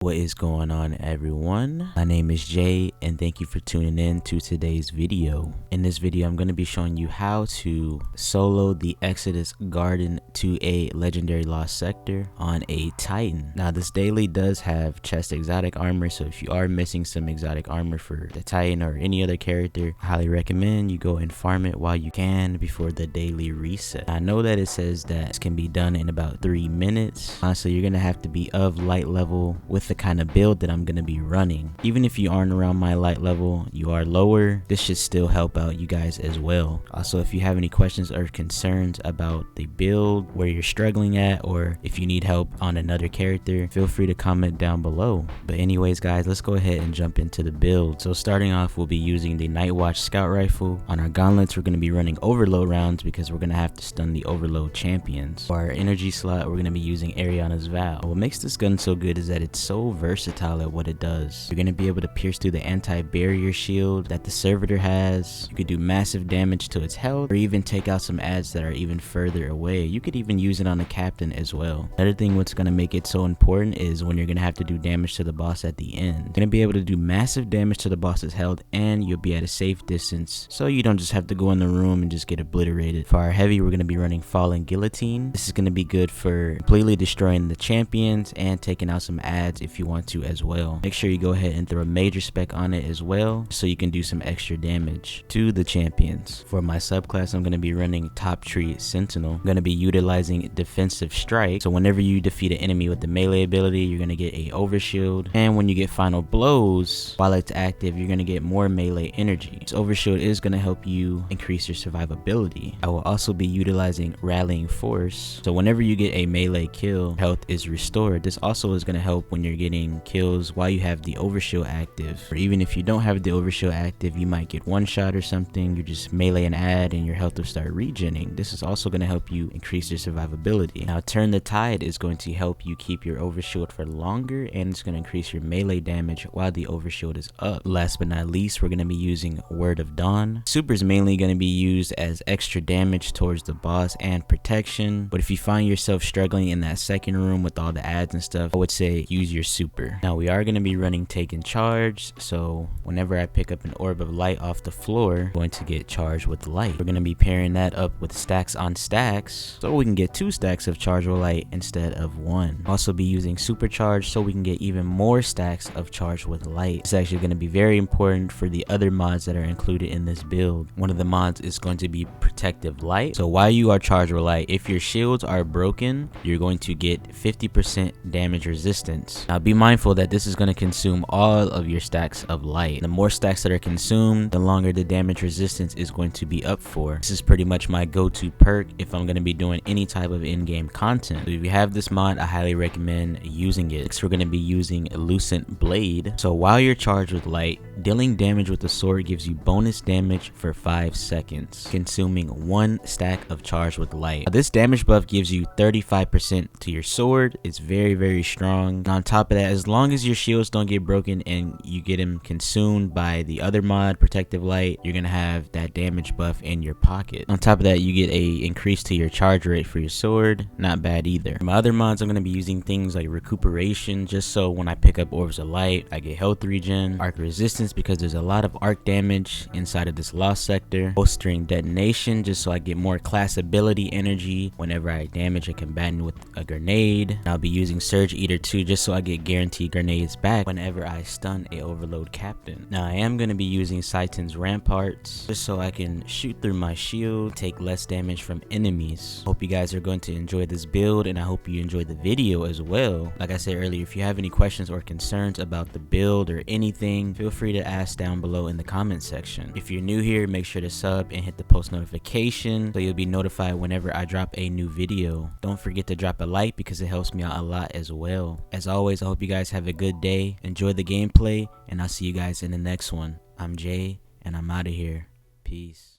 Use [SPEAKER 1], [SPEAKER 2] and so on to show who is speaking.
[SPEAKER 1] What is going on, everyone? My name is Jay and thank you for tuning in to today's video. In this video I'm going to be showing you how to solo the Exodus Garden to a legendary lost sector on a Titan. Now this daily does have chest exotic armor, so if you are missing some exotic armor for the Titan or any other character, I highly recommend you go and farm it while you can before the daily reset. I know that it says that this can be done in about 3 minutes, so you're going to have to be of light level with the kind of build that I'm going to be running. Even if you aren't around my light level, you are lower, this should still help out you guys as well. Also, if you have any questions or concerns about the build, where you're struggling at, or if you need help on another character, feel free to comment down below. But anyways guys, let's go ahead and jump into the build. So starting off, we'll be using the Nightwatch Scout Rifle. On our gauntlets, we're going to be running overload rounds because we're going to have to stun the overload champions. For our energy slot, we're going to be using Ariana's Vow. What makes this gun so good is that it's so versatile at what it does. You're going to be able to pierce through the anti-barrier shield that the servitor has. You could do massive damage to its health, or even take out some adds that are even further away. You could even use it on the captain as well. Another thing what's going to make it so important is when you're going to have to do damage to the boss at the end. You're going to be able to do massive damage to the boss's health, and you'll be at a safe distance, so you don't just have to go in the room and just get obliterated. For our heavy, we're going to be running Fallen Guillotine. This is going to be good for completely destroying the champions and taking out some adds if you want to as well. Make sure you go ahead and throw a major spec on it as well, so you can do some extra damage to the champions. For my subclass, I'm going to be running Top Tree Sentinel. I'm going to be utilizing Defensive Strike, so whenever you defeat an enemy with the melee ability, you're going to get a overshield, and when you get final blows while it's active, you're going to get more melee energy. This overshield is going to help you increase your survivability. I will also be utilizing Rallying Force, so whenever you get a melee kill, health is restored. This also is going to help when you're getting kills while you have the overshield active, or even if you don't have the overshield active, you might get one shot or something, you just melee an ad and your health will start regenning. This is also going to help you increase your survivability. Now Turn the Tide is going to help you keep your overshield for longer, and it's going to increase your melee damage while the overshield is up. Last but not least, we're going to be using Word of Dawn. Super is mainly going to be used as extra damage towards the boss and protection, but if you find yourself struggling in that second room with all the ads and stuff, I would say use your super. Now we are going to be running Taken Charge, so whenever I pick up an orb of light off the floor, I'm going to get charged with light. We're going to be pairing that up with stacks on stacks, so we can get 2 stacks of charge with light instead of 1. Also be using supercharge so we can get even more stacks of charge with light. It's actually going to be very important for the other mods that are included in this build. One of the mods is going to be Protective Light, so while you are charged with light, if your shields are broken, you're going to get 50% damage resistance. Now be mindful that this is going to consume all of your stacks of light. The more stacks that are consumed, the longer the damage resistance is going to be up for. This is pretty much my go-to perk if I'm going to be doing any type of in-game content. So if you have this mod, I highly recommend using it. Next, we're going to be using Lucent Blade. So while you're charged with light, dealing damage with the sword gives you bonus damage for 5 seconds, consuming 1 stack of charge with light. Now, this damage buff gives you 35% to your sword. It's very strong. And on top of that, as long as your shields don't get broken and you get them consumed by the other mod, Protective Light, you're gonna have that damage buff in your pocket. On top of that, you get a increase to your charge rate for your sword. Not bad either. For my other mods, I'm gonna be using things like Recuperation, just so when I pick up orbs of light, I get health regen. Arc Resistance, because there's a lot of arc damage inside of this lost sector. Bolstering Detonation, just so I get more class ability energy whenever I damage a combatant with a grenade. And I'll be using Surge Eater 2, just so I get guaranteed grenades back whenever I stun a overload captain. Now I am going to be using Saiten's Ramparts, just so I can shoot through my shield, take less damage from enemies. Hope you guys are going to enjoy this build, and I hope you enjoyed the video as well. Like I said earlier, if you have any questions or concerns about the build or anything, feel free to ask down below in the comment section. If you're new here, make sure to sub and hit the post notification so you'll be notified whenever I drop a new video. Don't forget to drop a like because it helps me out a lot as well. As always, I hope you guys have a good day, enjoy the gameplay, and I'll see you guys in the next one. I'm Jay, and I'm out of here. Peace.